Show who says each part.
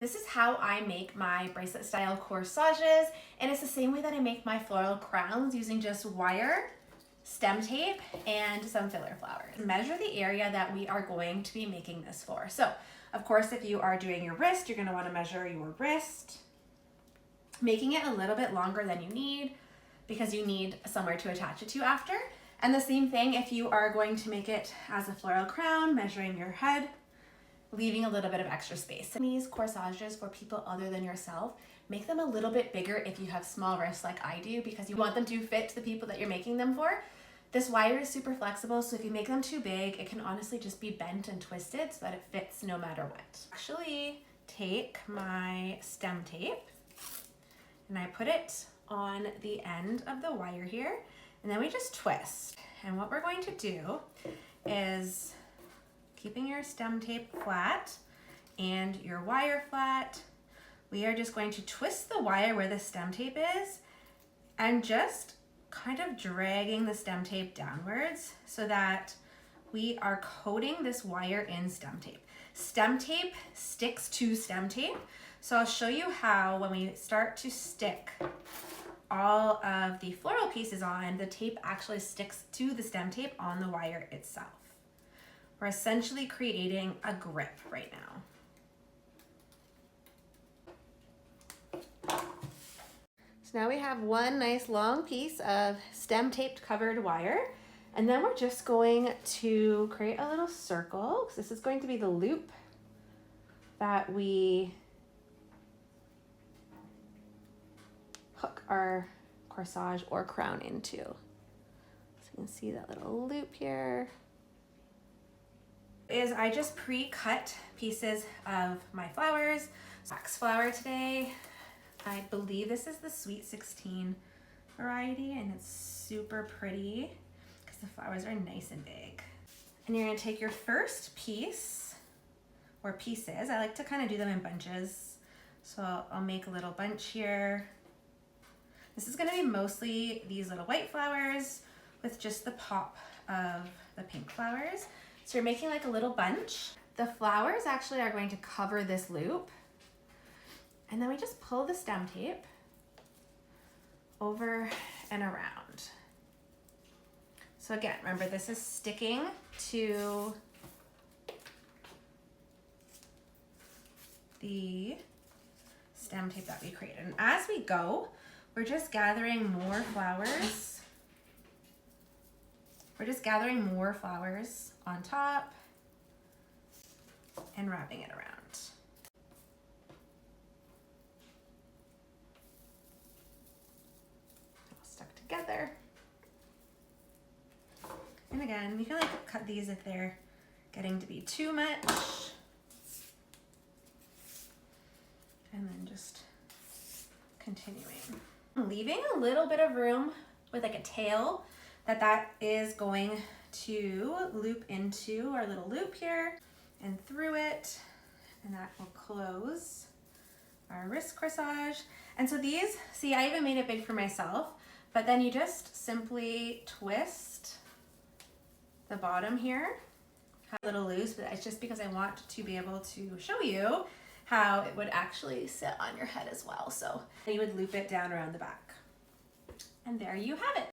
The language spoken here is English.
Speaker 1: This is how I make my bracelet style corsages, and it's the same way that I make my floral crowns using just wire, stem tape, and some filler flowers. Measure the area that we are going to be making this for. So, of course, if you are doing your wrist, you're going to want to measure your wrist, making it a little bit longer than you need because you need somewhere to attach it to after. And the same thing if you are going to make it as a floral crown, measuring your head, leaving a little bit of extra space. These corsages for people other than yourself, make them a little bit bigger if you have small wrists like I do, because you want them to fit the people that you're making them for. This wire is super flexible, so if you make them too big, it can honestly just be bent and twisted so that it fits no matter what. Actually, take my stem tape and I put it on the end of the wire here, and then we just twist. And what we're going to do is, keeping your stem tape flat and your wire flat, we are just going to twist the wire where the stem tape is and just kind of dragging the stem tape downwards so that we are coating this wire in stem tape. Stem tape sticks to stem tape. So I'll show you how when we start to stick all of the floral pieces on, the tape actually sticks to the stem tape on the wire itself. We're essentially creating a grip right now. So now we have one nice long piece of stem taped covered wire, and then we're just going to create a little circle, because this is going to be the loop that we hook our corsage or crown into. So you can see that little loop here. Is I just pre-cut pieces of my flowers. Wax flower today. I believe this is the Sweet 16 variety, and it's super pretty because the flowers are nice and big. And you're gonna take your first piece or pieces. I like to kind of do them in bunches. So I'll make a little bunch here. This is gonna be mostly these little white flowers with just the pop of the pink flowers. So you're making like a little bunch. The flowers actually are going to cover this loop. And then we just pull the stem tape over and around. So again, remember, this is sticking to the stem tape that we created. And as we go, we're just gathering more flowers. We're just gathering more flowers on top and wrapping it around. All stuck together. And again, you can like cut these if they're getting to be too much. And then just continuing. I'm leaving a little bit of room with like a tail that is going to loop into our little loop here and through it, and that will close our wrist corsage. And so these, see, I even made it big for myself, but then you just simply twist the bottom here. Have a little loose, but it's just because I want to be able to show you how it would actually sit on your head as well. So you would loop it down around the back. And there you have it.